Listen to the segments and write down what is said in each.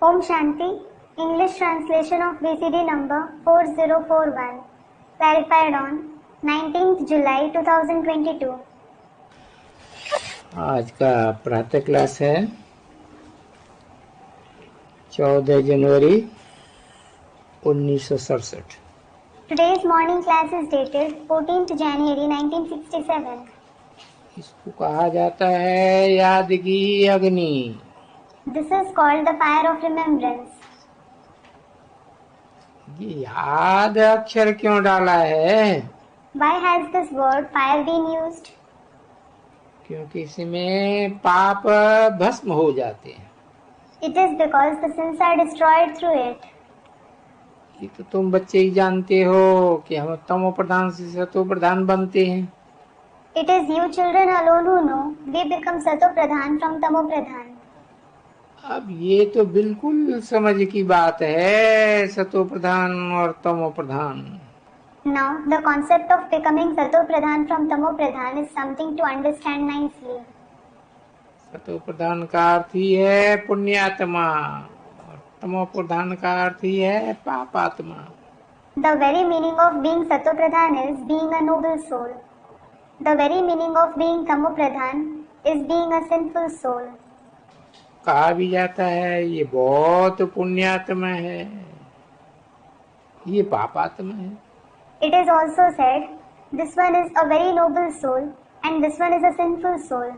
Om Shanti, English translation of VCD number 4041, verified on 19th July 2022. आज का प्रातः class है 14 जनवरी 1967। Today's morning class is dated 14th January 1967. इसको कहा जाता है याद की अग्नि। This is called the fire of remembrance. ये याद अक्षर क्यों डाला है? Why has this word fire been used? क्योंकि इसमें पाप भस्म हो जाते हैं। It is because the sins are destroyed through it. ये तो तुम बच्चे ही जानते हो कि हम तमो प्रधान से सतो प्रधान बनते हैं। It is you children alone who know we become Sato Pradhan from Tamo Pradhan. अब ये तो बिल्कुल समझ की बात है, सतो प्रधान और तमो प्रधान। Now, the concept of becoming Sato Pradhan from Tamo Pradhan is something to understand nicely. सतो प्रधान का अर्थ ही है पुण्यात्मा और तमो प्रधान का अर्थ ही है पापात्मा। The very meaning of being Sato Pradhan is being a noble soul. The very meaning of being Tamo Pradhan is being a sinful soul. कहा भी जाता है ये बहुत पुण्यात्मा है, ये पापात्मा है। It is also said, this one is a very noble soul and this one is a sinful soul.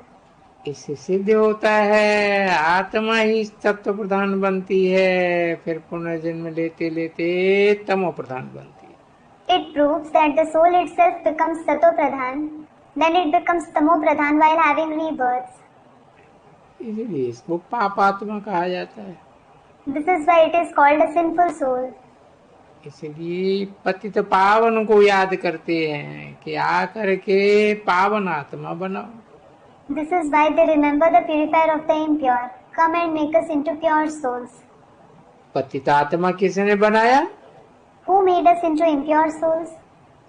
इससे सिद्ध होता है आत्मा ही तत्व प्रधान बनती है, फिर पुनर्जन्म लेते लेते तमो प्रधान बनती है। It proves that the soul itself becomes Sato Pradhan, then it becomes Tamo Pradhan while having rebirths. इसलिए इसको पापात्मा कहा जाता है। This is why it is called a sinful soul. इसलिए पतित पावन को याद करते हैं कि आकर के पावन आत्मा बनाओ। This is why they remember the purifier of the impure. Come and make us into pure souls. पतित आत्मा किसने बनाया? Who made us into impure souls?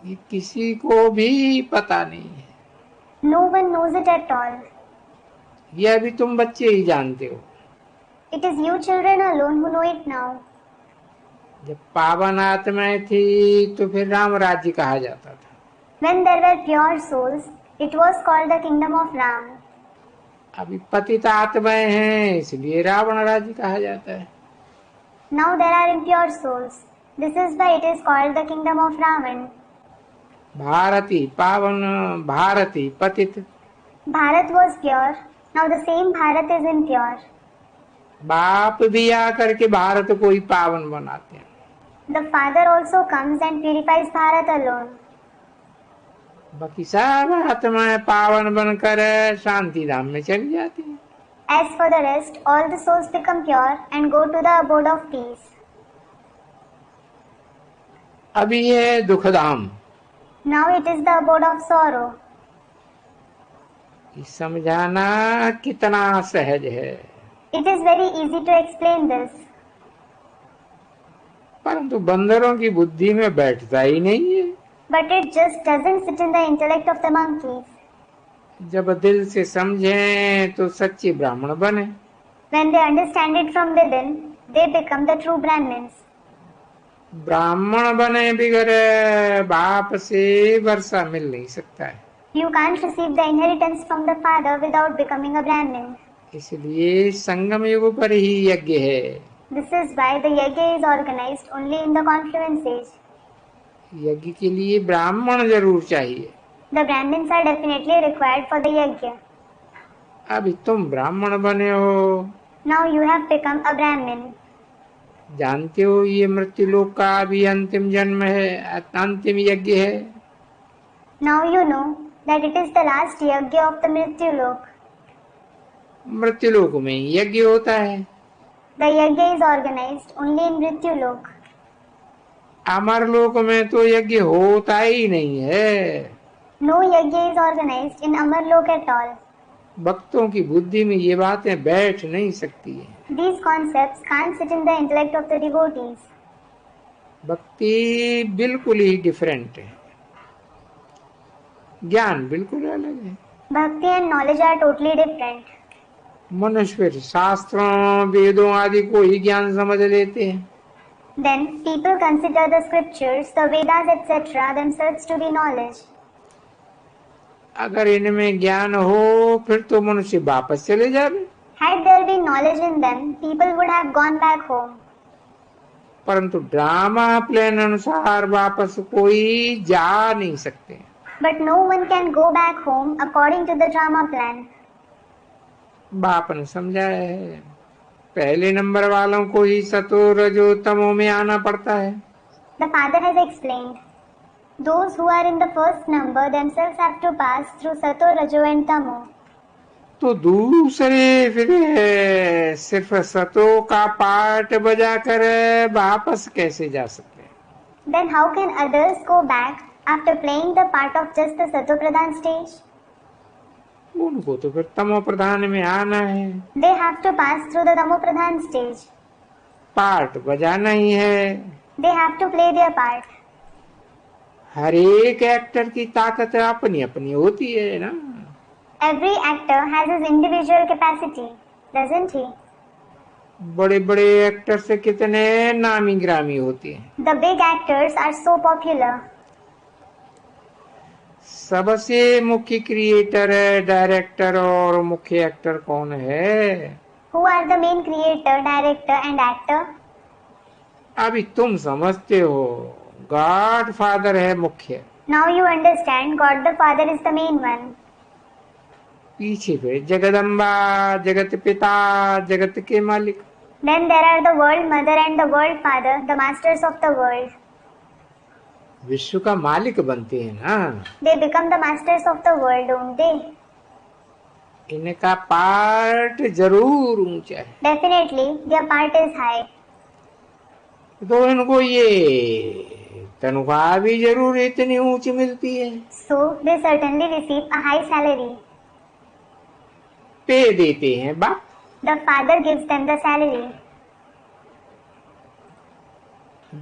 ये किसी को भी पता नहीं है। No one knows it at all. ये अभी तुम बच्चे ही जानते हो। It is you children alone who know it now. जब पावन आत्माएं थी तो फिर राम राज्य कहा जाता था। When there were pure souls, it was called the kingdom of Ram. अभी पतित आत्माएं हैं इसलिए रावण राज्य कहा जाता है। Now there are impure souls. This is why it is called the kingdom of Ravan. Bharti पावन, भारती पतित। Bharat was pure. Now the same Bharat is impure. बाप भी आकर के भारत को ही पावन बनाते हैं। The father also comes and purifies Bharat alone. बाकी सब आत्माएं पावन बनकर शांति धाम में चली जाती हैं। As for the rest, all the souls become pure and go to the abode of peace. अभी ये दुख धाम। Now it is the abode of sorrow. ये समझाना कितना सहज है। It is very easy to explain this. परंतु बंदरों की बुद्धि में बैठता ही नहीं है। But it just doesn't sit in the intellect of the monkeys. जब दिल से समझें तो सच्चे ब्राह्मण बने। When they understand it from within, they become the true Brahmins. ब्राह्मण बने बिगर बाप से वर्षा मिल नहीं सकता है। You can't receive the inheritance from the father without becoming a Brahmin. इसलिए संगम युग पर ही यज्ञ है। This is why the yajna is organized only in the confluence age. यज्ञ के लिए ब्राह्मण जरूर चाहिए। The Brahmins are definitely required for the yajna. अभी तुम ब्राह्मण बने हो। Now you have become a Brahmin. जानते हो ये मृत्यु लोक का भी अंतिम जन्म है, अंतिम यज्ञ है। Now you know that it is the last yajna of the Mrityu Lok. मृत्यु लोक में यज्ञ होता है। The yajna is organized only in Mrityu Lok. अमर लोक में तो यज्ञ होता ही नहीं है। No yajna is organized in Amar Lok at all. भक्तों की बुद्धि में ये बातें बैठ नहीं सकती है। These concepts can't sit in the intellect of the devotees. भक्ति बिल्कुल ही डिफरेंट है, ज्ञान बिल्कुल अलग है। Bhakti and knowledge are totally different. मनुष्य फिर शास्त्रों वेदों आदि को ही ज्ञान समझ लेते हैं। Then people consider the scriptures, the Vedas, etc. themselves to be knowledge. अगर इनमें ज्ञान हो फिर तो मनुष्य वापस चले जावे, Had there been knowledge in them, people would have gone back home. परंतु ड्रामा प्लान अनुसार वापस कोई जा नहीं सकते। But no one can go back home according to the drama plan. बाप ने समझाया है, पहले नंबर वालों को ही सतो रजो तमो में आना पड़ता है। The father has explained. Those who are in the first number themselves have to pass through Sato, Rajo and Tamo. तो दूसरे फिर सिर्फ सतो का पार्ट बजाकर वापस कैसे जा सकते हैं? Then how can others go back after playing the part of just the Sato Pradhan stage? उनको तो फिर तमो प्रधान में आना है, They have to pass through the Tamo Pradhan stage. Part बजाना ही है। They have to play their part. हर एक एक्टर की ताकत अपनी अपनी होती है ना। Every actor has his individual capacity, doesn't he? बड़े बड़े एक्टर से कितने नामी ग्रामी होते हैं। The big actors are so popular. सबसे मुख्य क्रिएटर डायरेक्टर और मुख्य एक्टर कौन है? Who are the main creator, director and actor? अभी तुम समझते हो, गॉड फादर है मुख्य। Now you understand, God the Father is the main one. पीछे फिर जगदम्बा, जगत पिता, जगत के मालिक। Then there are the world mother and the world father, the masters of the world. विश्व का मालिक बनते हैं ना। They become the masters of the world, don't they? इनका पार्ट जरूर ऊंचा है। Definitely, their part is high. तो इनको ये तनख्वाह भी जरूर इतनी ऊंची मिलती है। So they certainly receive a high salary. पे देते हैं बाप। The father gives them the salary.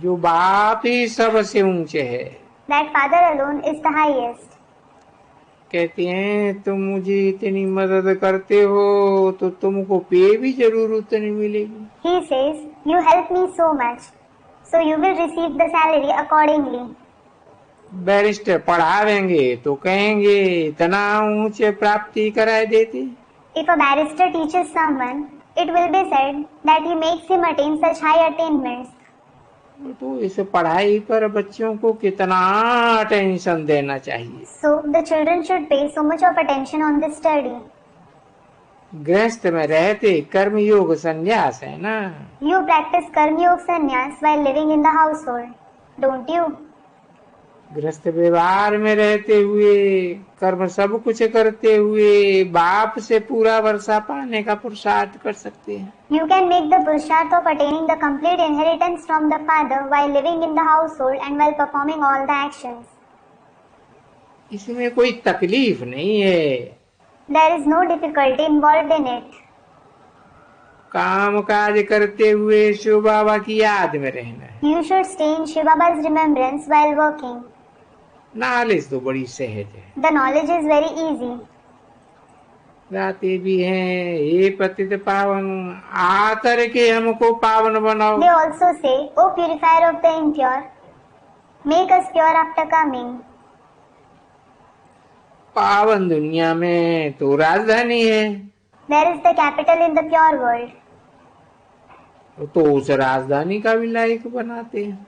जो बाप ही सबसे ऊंचे है। That father alone is the highest. कहते हैं तुम मुझे इतनी मदद करते हो तो तुमको पे भी जरूर उतनी मिलेगी। He says, you help me so much, so you will receive the salary accordingly. Barrister पढ़ावेंगे तो कहेंगे इतना ऊंचे प्राप्ति कराए देते। If a barrister teaches someone, it will be said that he makes him attain such high attainments. तो इस पढ़ाई पर बच्चों को कितना अटेंशन देना चाहिए। So the children should pay so much of attention on this study. गृहस्थ में रहते कर्म योग संन्यास है ना। You practice Karma Yoga Sannyas while living in the household, don't you? गृहस्थ व्यवहार में रहते हुए कर्म सब कुछ करते हुए बाप से पूरा वर्षा पाने का पुरुषार्थ कर सकते हैं। You can make the purusharth of attaining the complete inheritance from the father while living in the household and while performing all the actions. इसमें कोई तकलीफ नहीं है। There is no difficulty involved in it. काम काज करते हुए शिव बाबा की याद में रहना है। You should stay in Shiva Baba's remembrance while working. Knowledge तो बड़ी सहज है। The knowledge is very easy. गाते भी हैं, हे पतित पावन आकर के हमको पावन बनाओ। They also say, O purifier of the impure, make us pure after coming. पावन दुनिया में तो राजधानी है, There is the capital in the pure world. तो उस राजधानी का भी लायक बनाते हैं।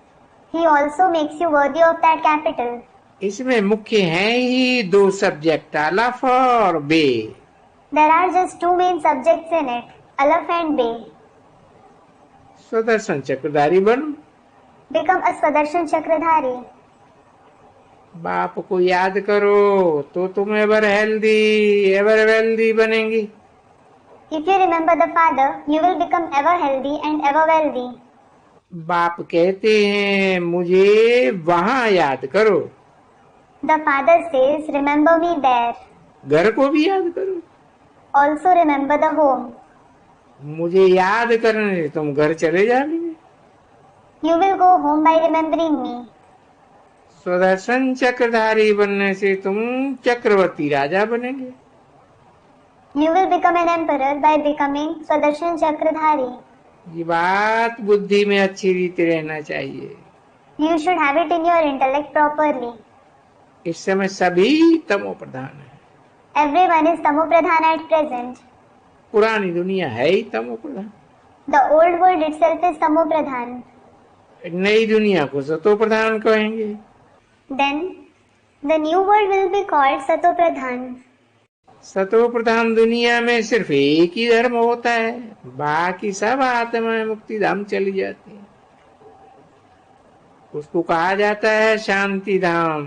He also makes you worthy of that capital. इसमें मुख्य हैं ही दो सब्जेक्ट, अलफ और बे। There are just two main subjects in it, Alaf and Bay. Sudarshan चक्रधारी बनो। Become a Sadarshan Chakradhari. बाप को याद करो तो तुम एवर वेल्दी बनेंगी। If you remember the father, you will become ever healthy and ever wealthy. बाप कहते हैं मुझे वहाँ याद करो। The father says, remember me there. घर को भी याद करो। Also remember the home. मुझे याद करने से तुम घर चले जाओगे। You will go home by remembering me. Sudarshan चक्रधारी बनने से तुम चक्रवर्ती राजा बनेंगे। You will become an emperor by becoming Swadarshan Chakradhari. ये बात बुद्धि में अच्छी रीति रहना चाहिए। You should have it in your intellect properly. इस समय सभी तमो प्रधान है। Everyone is Tamo Pradhan at present. पुरानी दुनिया है ही तमो प्रधान। The old world itself is Tamo Pradhan. नई दुनिया को सतो प्रधान कहेंगे। Then the new world will be called Sato Pradhan. सतो प्रधान दुनिया में सिर्फ एक ही धर्म होता है, बाकी सब आत्मा मुक्ति धाम चली जाती है। उसको कहा जाता है शांति धाम,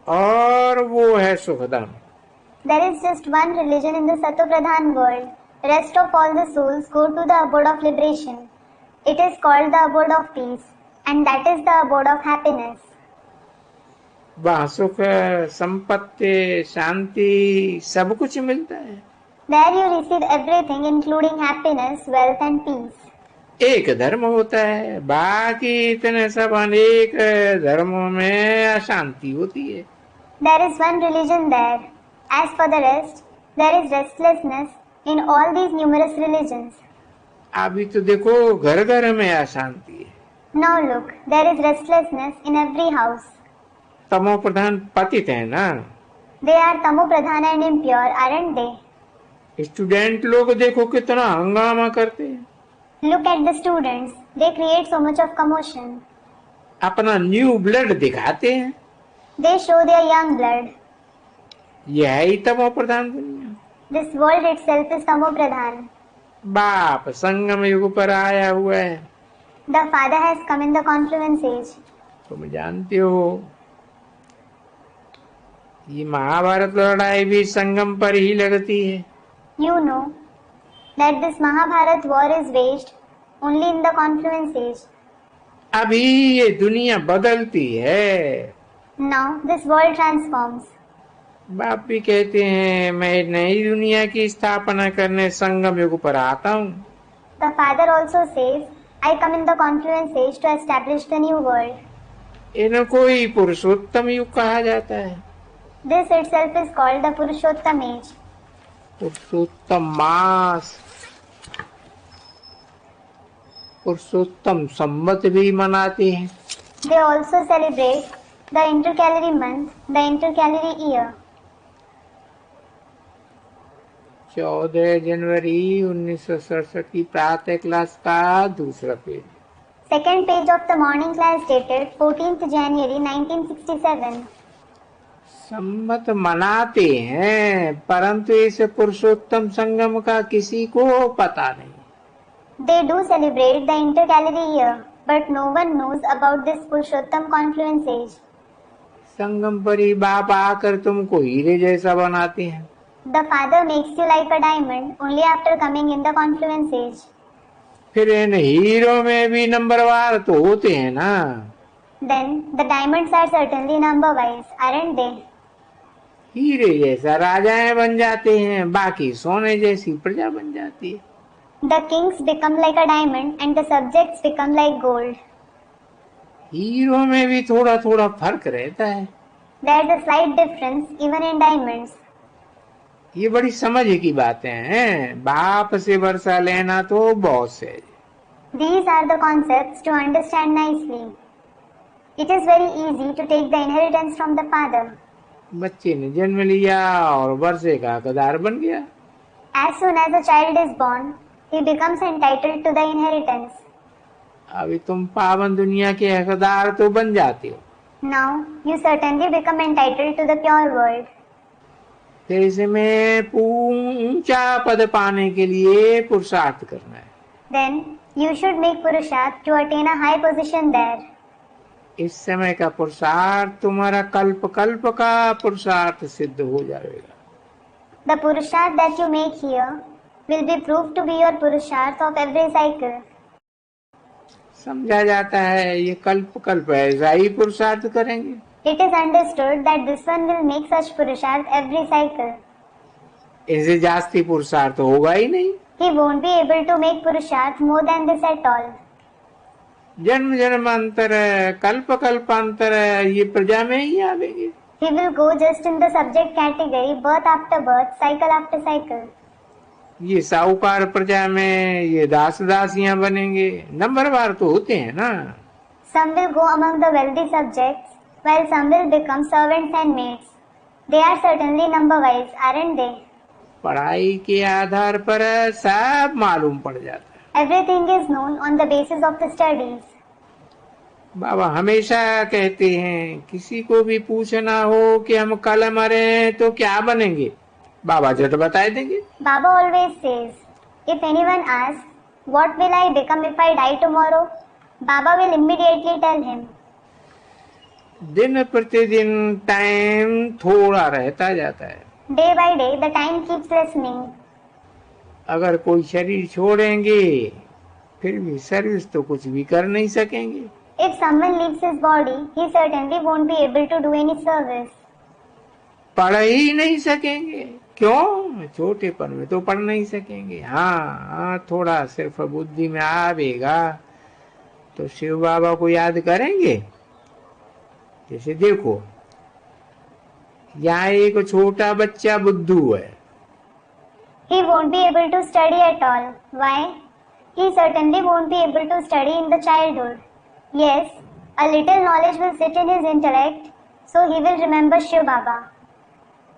और वो है सुख धाम। There is just one religion in the Sato Pradhan world. Rest of all the souls go to the abode of liberation. It is called the abode of peace, and that is the abode of happiness. वहाँ सुख, संपत्ति, शांति सब कुछ मिलता है। There you receive everything including happiness, wealth and peace. एक धर्म होता है, बाकी इतने सब अनेक धर्मों में अशांति होती है। There is one religion there. As for the rest, there is restlessness in all these numerous religions. अभी तो देखो घर घर में अशांति है। Now look, there is restlessness in every house. तमो प्रधान पतित है ना। They are Tamo Pradhan and impure, aren't they? Student लोग देखो कितना हंगामा करते हैं। Look at the students. They create so much of commotion. अपना न्यू ब्लड दिखाते हैं। They show their young blood. यह ही तमो प्रधान दुनिया। This world itself is Tamo Pradhan. बाप संगम युग पर आया हुआ है। The Father has come in the confluence age. तुम जानते हो ये महाभारत लड़ाई भी संगम पर ही लगती है। You know that this Mahabharat war is waged only in the confluence age. अभी ये दुनिया बदलती है। Now this world transforms. बाप भी कहते हैं मैं नई दुनिया की स्थापना करने संगम युग पर आता हूँ। The Father also says, I come in the confluence age to establish the new world. इनको ही पुरुषोत्तम युग कहा जाता है। This itself is called the Purushottam age. पुरुषोत्तम मास, पुरुषोत्तम संवत भी मनाते हैं। They also celebrate the intercalary month, the intercalary year. 14 जनवरी 1967 की प्रातः क्लास का दूसरा page. Second page of the morning class dated 14th January 1967. सम्मत मनाते हैं, परंतु इस पुरुषोत्तम संगम का किसी को पता नहीं। They do celebrate the intercalary year, but no one knows about this Purushottam confluence age. संगम पर ही बाप आकर तुमको हीरे जैसा बनाते हैं। The Father makes you like a diamond only after coming in the confluence age. फिर इन हीरो में भी नंबरवार तो होते हैं ना। Then the diamonds are certainly number wise, aren't they? हीरे जैसा राजाएं बन जाते हैं, बाकी सोने जैसी प्रजा बन जाती है। The kings become like a diamond and the subjects become like gold. Hero में भी थोड़ा थोड़ा फर्क रहता है। There's a slight difference even in diamonds. ये बड़ी समझ की बातें हैं। बाप से वर्षा लेना तो बहुत सहज। These are the concepts to understand nicely. It is very easy to take the inheritance from the Father. बच्चे ने जन्म लिया और वर्षे का हकदार बन गया। As soon as a child is born, he becomes entitled to the inheritance. अभी तुम पावन दुनिया के हकदार तो बन जाते हो। Now you certainly become entitled to the pure world. फिर इसमें ऊंचा पद पाने के लिए पुरुषार्थ करना है। Then you should make purusharth to attain a high position there. इस समय का पुरुषार्थ तुम्हारा कल्प कल्प का पुरुषार्थ सिद्ध हो जाएगा। The purusharth that you make here will be proved to be your purusharth of every cycle. समझा जाता है ये कल्प कल्प ऐसा ही पुरुषार्थ करेंगे। It is understood that this one will make such purusharth every cycle. इससे जास्ती पुरुषार्थ होगा ही नहीं। He won't be able to make purusharth more than this at all. जन्म जन्मांतर कल्प कल्पांतर ये प्रजा में ही आवेगी। He will go just in the subject category, birth after birth, cycle after cycle. ये साहूकार प्रजा में ये दास दासियां बनेंगे, नंबरवार तो होते हैं ना। Some will go among the wealthy subjects, while some will become servants and maids. They are certainly number-wise, aren't they? पढ़ाई के आधार पर सब मालूम पड़ जाता है। Everything is known on the basis of the studies. बाबा हमेशा कहते हैं किसी को भी पूछना हो कि हम कल मरे तो क्या बनेंगे, बाबा झट बता देंगे। Baba always says, if anyone asks, what will I become if I die tomorrow? Baba will immediately tell him. दिन प्रतिदिन टाइम थोड़ा रहता जाता है। Day by day, the time keeps lessening. अगर कोई शरीर छोड़ेंगे फिर भी सर्विस तो कुछ भी कर नहीं सकेंगे। If someone leaves his body, he certainly won't be able to do any service. पढ़ ही नहीं सकेंगे, क्यों? छोटेपन में तो पढ़ नहीं सकेंगे। हाँ, थोड़ा सिर्फ बुद्धि में आवेगा तो शिव बाबा को याद करेंगे। जैसे देखो यहाँ एक छोटा बच्चा बुद्धू है। He won't be able to study at all. Why? He certainly won't be able to study in the childhood. Yes, a little knowledge will sit in his intellect, so he will remember Shiv Baba.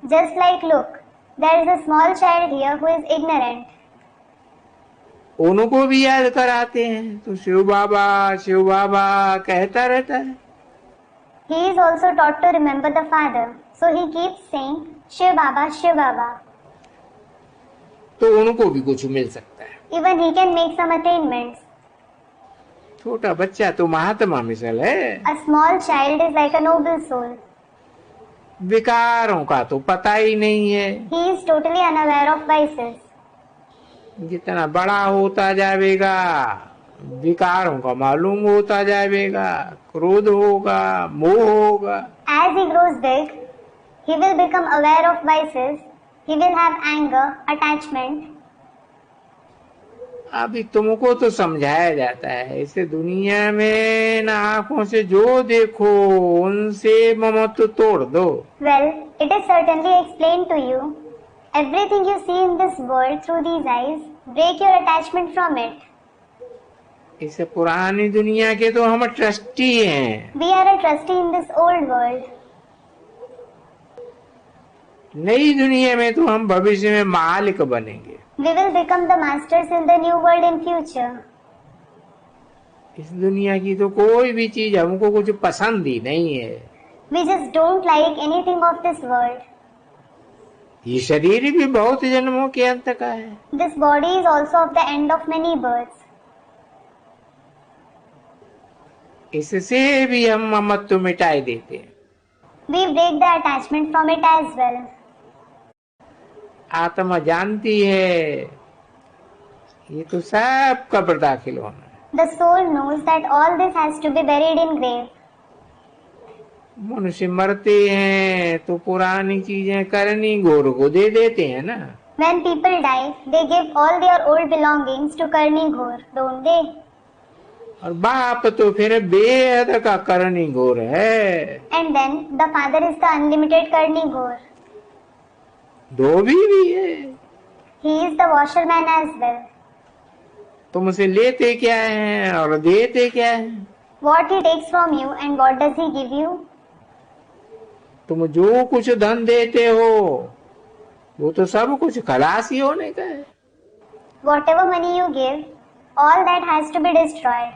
Just like, look, there is a small child here who is ignorant. उनको भी याद कराते हैं तो शिव बाबा कहता रहता है। He is also taught to remember the father, so he keeps saying Shiv Baba, Shiv Baba. तो उनको भी कुछ मिल सकता है। Even he can make some attainments. छोटा बच्चा तो महात्मा मिसल है। A small child is like a noble soul. विकारों का तो पता ही नहीं है। He is totally unaware of vices. जितना बड़ा होता जाएगा विकारों का मालूम होता जाएगा, क्रोध होगा, मोह होगा। As he grows big, he will become aware of vices. He will have anger, attachment. अभी तुमको तो समझाया जाता है इस दुनिया में ना, आंखों से जो देखो उनसे ममत्व तोड़ दो। Well, it is certainly explained to you. Everything you see in this world through these eyes, break your attachment from it. इस पुरानी दुनिया के तो हम ट्रस्टी हैं। We are a trustee in this old world. नई दुनिया में तो हम भविष्य में मालिक बनेंगे। We will become the masters in the new world in future. इस दुनिया की तो कोई भी चीज हमको कुछ पसंद ही नहीं है। We just don't like anything of this world. ये शरीर भी बहुत जन्मों के अंत का है। This body is also of the end of many births. इससे भी हम ममत्व मिटाई देते हैं। We break the attachment from it as well. आत्मा जानती है ये तो सब कब्र दाखिल होना है। The soul knows that all this has to be buried in grave. मनुष्य मरते हैं तो पुरानी चीजें करनी घोर को दे देते हैं ना। When people die, they give all their old belongings to Karni Ghor, don't they? और बाप तो फिर बेहद का करनी घोर है। And then the father is the unlimited Karni Ghor. धोबी भी है। He is the washerman as well. तुमसे लेते क्या है और देते क्या है? What he takes from you and what does he give you? तुम जो कुछ धन देते हो वो तो सब कुछ खलासी होने का है। Whatever money you give, all that has to be destroyed.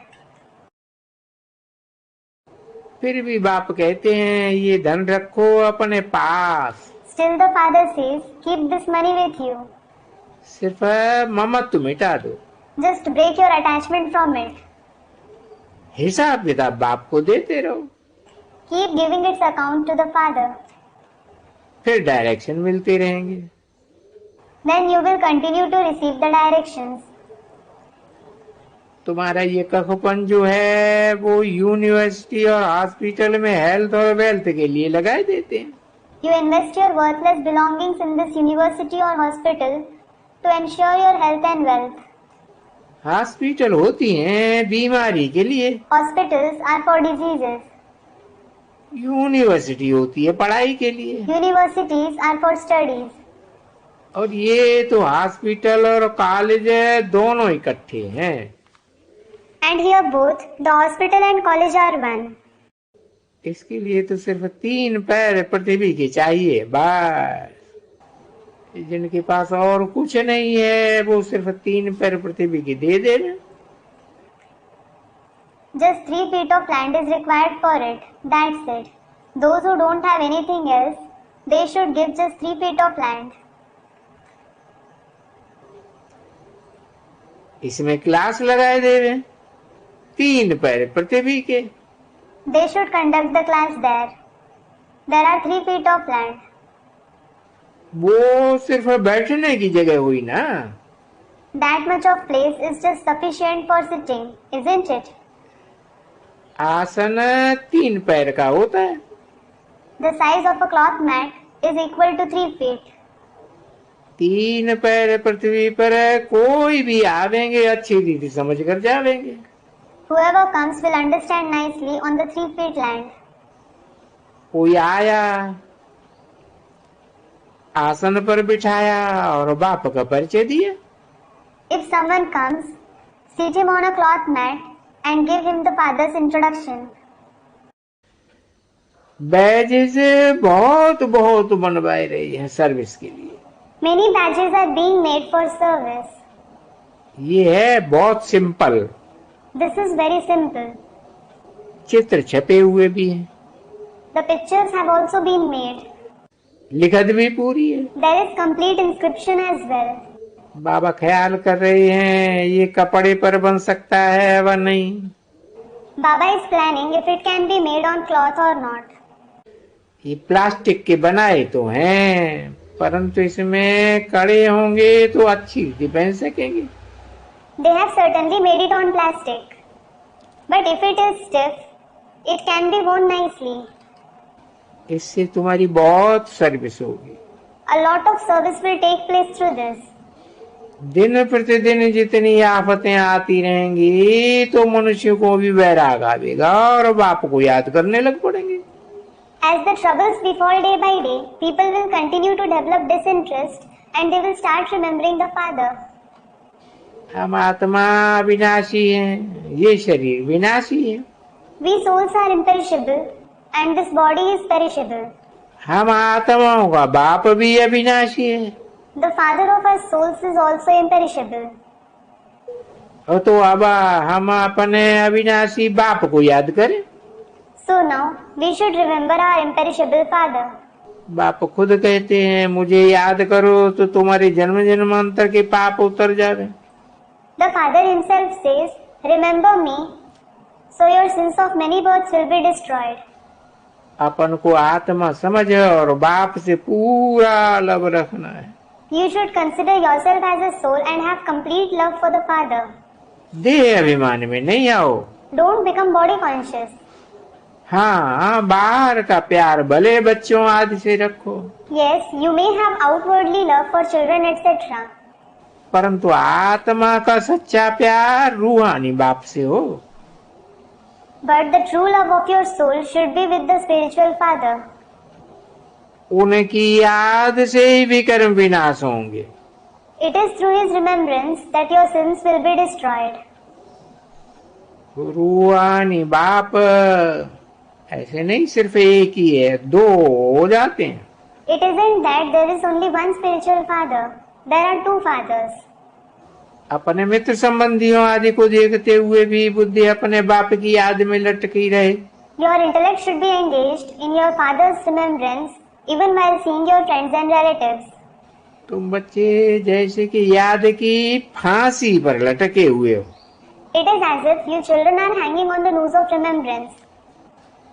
फिर भी बाप कहते हैं ये धन रखो अपने पास। Still the father says, keep this money with you. सिर्फ ममत्व मिटा दो। Just break your attachment from it. हिसाब किताब बाप को देते रहो। Keep giving its account to the father. फिर डायरेक्शन मिलते रहेंगे। Then you will continue to receive the directions. तुम्हारा ये कखपन जो है वो यूनिवर्सिटी और हॉस्पिटल में हेल्थ और वेल्थ के लिए लगाए देते हैं। You invest your worthless belongings in this university or hospital to ensure your health and wealth. Hospital होती हैं बीमारी के लिए। Hospitals are for diseases. University होती है पढ़ाई के लिए, Universities are for studies. और ये तो हॉस्पिटल और कॉलेज है, दोनों इकट्ठे हैं। And here both the hospital and college are one. इसके लिए तो सिर्फ 3 पैर पृथ्वी के चाहिए, बस। जिनके पास और कुछ नहीं है वो सिर्फ 3 पैर पृथ्वी के दे देना। Just 3 feet of land is required for it. That's it. Those who don't have anything else, they should give just 3 feet of land. इसमें क्लास लगाए देवे 3 पैर पृथ्वी के। They should conduct the class there. There are 3 feet of land. वो सिर्फ बैठने की जगह हुई ना। That much of place is just sufficient for sitting, isn't it? आसन 3 पैर का होता है। The size of a cloth mat is equal to 3 feet. 3 पैर पृथ्वी पर कोई भी आवेंगे अच्छी रीति समझ कर जावेंगे। Whoever comes will understand nicely on the 3 feet land. कोई आया, आसन पर बिठाया और बाप का परिचय दिया। If someone comes, seat him on a cloth mat and give him the father's introduction. Badges बहुत बहुत बनवाए रही है सर्विस के लिए। Many badges are being made for service. ये है बहुत simple. This is very simple. चित्र छपे हुए भी हैं, The pictures have also been made. लिखत भी पूरी है। There is complete inscription as well. बाबा ख्याल कर रहे हैं ये कपड़े पर बन सकता है व नहीं। Baba is planning if it can be made on cloth or not. ये प्लास्टिक के बनाए तो हैं, परंतु इसमें कड़े होंगे तो अच्छी रीति पहन सकेंगे। They have certainly made it on plastic. But if it is stiff, it can be worn nicely. इससे तुम्हारी बहुत सर्विस होगी। A lot of service will take place through this. दिन प्रतिदिन जितनी आफतें आती रहेंगी तो मनुष्य को भी वैराग आवेगा और बाप को याद करने लग पड़ेंगे। As the troubles befall day by day, people will continue to develop disinterest and they will start remembering the Father. हम आत्मा विनाशी हैं, ये शरीर विनाशी है। We souls are imperishable and this body is perishable. हम आत्माओं का बाप भी अविनाशी है। The Father of our souls is also imperishable. और तो अब हम अपने अविनाशी बाप को याद करें। So now we should remember our imperishable Father. बाप खुद कहते हैं मुझे याद करो तो तुम्हारे जन्म जन्मांतर के पाप उतर जावे। The Father himself says, "Remember me, so your sins of many births will be destroyed." अपन को आत्मा समझ और बाप से पूरा लव रखना है। You should consider yourself as a soul and have complete love for the Father. देह अभिमान में नहीं आओ। Don't become body conscious. हाँ, बाहर का प्यार भले बच्चों आदि से रखो, Yes, you may have outwardly love for children, etc. परंतु आत्मा का सच्चा प्यार रूहानी बाप से हो। But the true love of your soul should be with the spiritual Father. उनकी याद से ही विकर्म विनाश होंगे। It is through his remembrance that your sins will be destroyed. रूहानी बाप ऐसे नहीं सिर्फ एक ही है, 2 हो जाते हैं। It isn't that there is only one spiritual Father. There are 2 fathers. अपने मित्र संबंधियों आदि को देखते हुए भी बुद्धि अपने बाप की याद में लटकी रहे। Your intellect should be engaged in your Father's remembrance even while seeing your friends and relatives. तुम बच्चे जैसे कि याद की फांसी पर लटके हुए हो। It is as if you children are hanging on the noose of remembrance.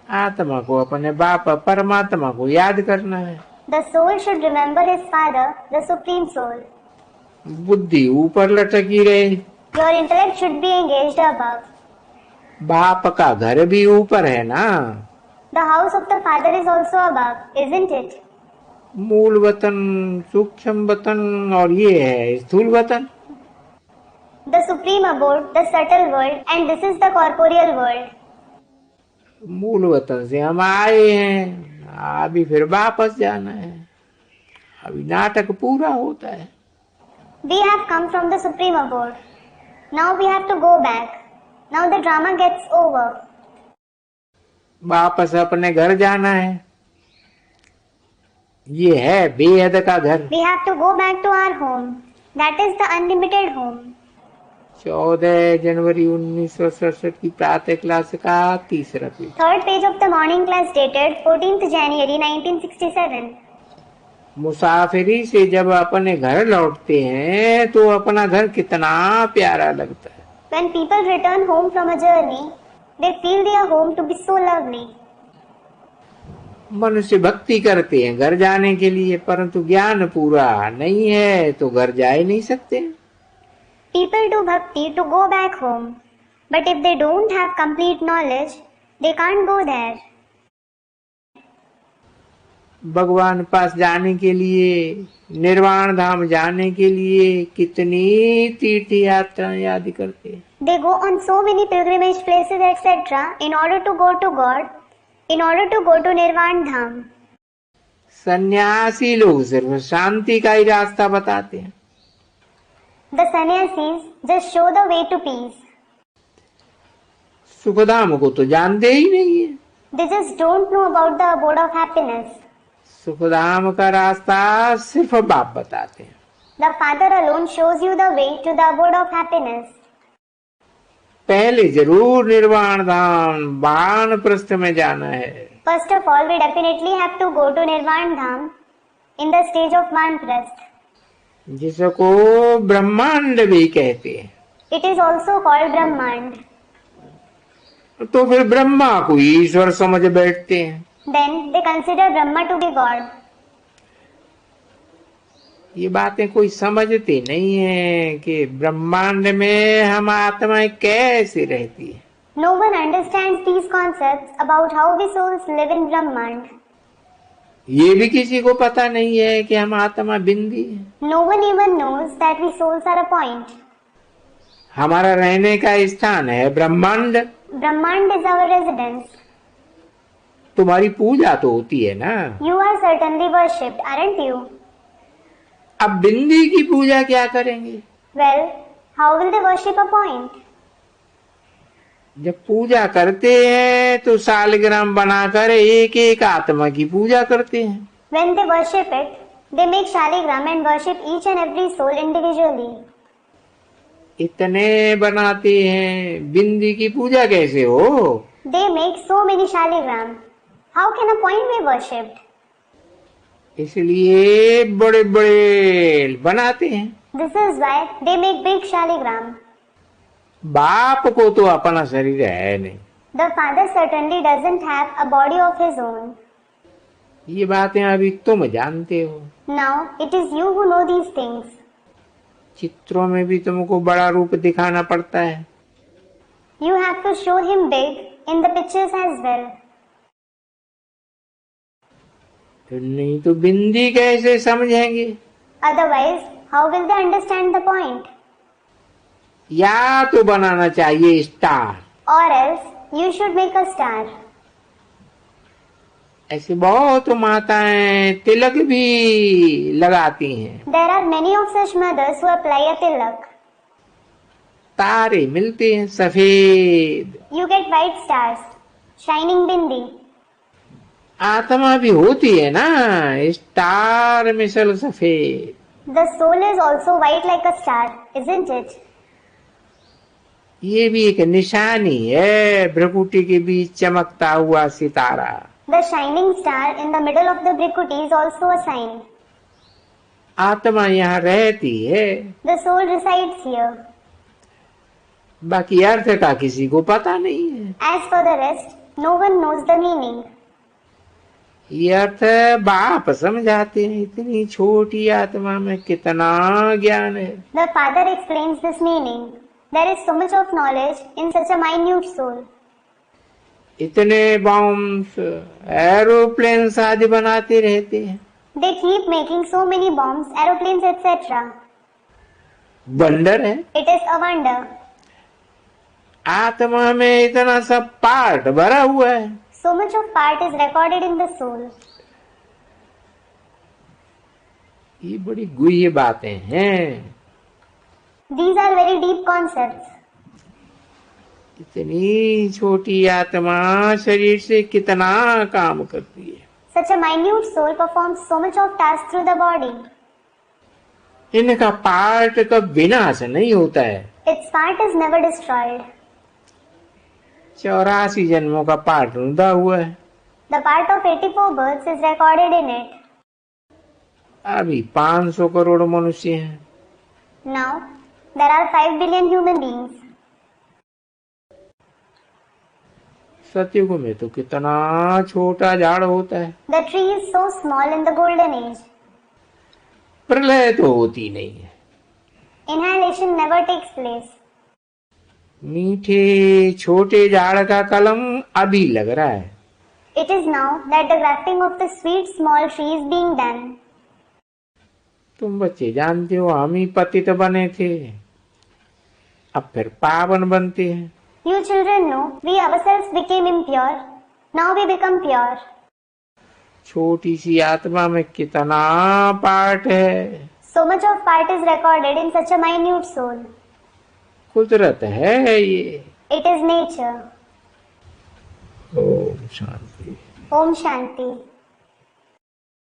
आत्मा को अपने बाप परमात्मा को याद करना है। The soul should remember his Father, the Supreme Soul. बुद्धि ऊपर लटकी रहे। Your intellect should be engaged above. बाप का घर भी ऊपर है ना। The house of the Father is also above, isn't it? मूल वतन, सूक्ष्म वतन और ये है स्थूल वतन। The supreme abode, the subtle world, and this is the corporeal world. मूल वतन से हम आए हैं, अभी फिर वापस जाना है। अभी नाटक पूरा होता है। We have come from the supreme abode. Now we have to go back. Now the drama gets over. वापस अपने घर जाना है। ये है बेहद का घर। We have to go back to our home. That is the unlimited home. 14 जनवरी 1967 की प्रातः क्लास का तीसरा page. Third page of the morning class dated 14th January 1967. मुसाफिरी से जब अपने घर लौटते हैं तो अपना घर कितना प्यारा लगता है। When people return home from a journey, they feel their home to be so lovely. मनुष्य भक्ति करते हैं घर जाने के लिए, परंतु ज्ञान पूरा नहीं है तो घर जा ही नहीं सकते। People do bhakti to go back home, but if they don't have complete knowledge, they can't go there. भगवान पास जाने के लिए, निर्वाण धाम जाने के लिए कितनी तीर्थ यात्राएं आदि करते हैं। They go on so many pilgrimage places etc. in order to go to God, in order to go to Nirvan Dham. सन्यासी लोग सिर्फ शांति का ही रास्ता बताते हैं। The sannyasis just show the way to peace. Sukhdham को तो जानते ही नहीं है। They just don't know about the abode of happiness. Sukhdham का रास्ता सिर्फ बाप बताते हैं। The Father alone shows you the way to the abode of happiness. पहले जरूर निर्वाण धाम वानप्रस्थ में जाना है। First of all, we definitely have to go to Nirvan Dham in the stage of Vanprastha. जिसको ब्रह्मांड भी कहते हैं। It is also called Brahmand. तो फिर ब्रह्मा को ईश्वर समझ बैठते हैं। Then they consider Brahma to be God. ये बातें कोई समझते नहीं है कि ब्रह्मांड में हम आत्माएं कैसे रहती है। No one understands these concepts about how we souls live in Brahmand. ये भी किसी को पता नहीं है कि हम आत्मा बिंदी है। No one even knows that we souls are a point. हमारा रहने का स्थान है ब्रह्मांड। Brahmand is our residence. तुम्हारी पूजा तो होती है ना। You are certainly worshipped, aren't you? अब बिंदी की पूजा क्या करेंगे? Well, how will they worship a point? जब पूजा करते हैं तो सालग्राम बनाकर एक एक आत्मा की पूजा करते हैं। When they worship it, they make shaligram and worship each and every soul individually. इतने बनाते हैं, बिंदी की पूजा कैसे हो? They make so many shaligram. How can a point be worshipped? इसलिए बड़े बड़े बनाते हैं। This is why they make big shaligram. बाप को तो अपना शरीर है नहीं। The Father certainly doesn't have a body of his own. ये बातें अभी तुम जानते हो। Now it is you who know these things. चित्रों में भी तुमको बड़ा रूप दिखाना पड़ता है। You have to show him big in the pictures as well. नहीं तो बिंदी कैसे समझेंगे? Otherwise, how will they understand the point? या तो बनाना चाहिए star. Or else, you should make a star. ऐसे बहुत माताएं तिलक भी लगाती हैं। There are many of such mothers who apply a tilak. तारे मिलते हैं सफेद। You get white stars, shining bindi. आत्मा भी होती है ना स्टार मिसल सफेद। The soul is also white like a star, isn't it? ये भी एक निशानी है, भ्रकुटी के बीच चमकता हुआ सितारा। The shining star in the middle of the Brikuti is also a sign. आत्मा यहाँ रहती है। The soul resides here. बाकी अर्थ का किसी को पता नहीं है। As for the rest, no one knows the meaning. ये अर्थ बाप समझाते हैं। इतनी छोटी आत्मा में कितना ज्ञान है। The Father explains this meaning. There is so much of knowledge in such a minute soul. इतने बॉम्ब्स एरोप्लेन आदि बनाते रहते हैं। They keep making so many bombs, aeroplanes, etc. Wonder है। It is a wonder. आत्मा में इतना सब पार्ट भरा हुआ है। So much of part is recorded in the soul. ये बड़ी गुह्य बातें हैं। These are very deep concepts. इतनी छोटी आत्मा शरीर से कितना काम करती है। Such a minute soul performs so much of task through the body. इनका पार्ट का विनाश नहीं होता है। Its part is never destroyed. 84 जन्मों का पार्ट रुंधा हुआ है। The part of 84 births is recorded in it. अभी 500 करोड़ मनुष्य हैं। Now, there are 5 billion human beings. सतयुग में तो कितना छोटा झाड़ होता है। The tree is so small in the golden age. प्रलय तो होती नहीं है। Inhalation never takes place. मीठे छोटे झाड़ का कलम अभी लग रहा है। It is now that the grafting of the sweet small tree is being done. तुम बच्चे जानते हो हम ही पतित बने थे, अब फिर पावन बनते हैं। You children know we ourselves became impure. Now we become pure. छोटी सी आत्मा में कितना पार्ट है। So much of part is recorded in such a minute soul. कुदरत है ये। It is nature. Om Shanti. Om Shanti.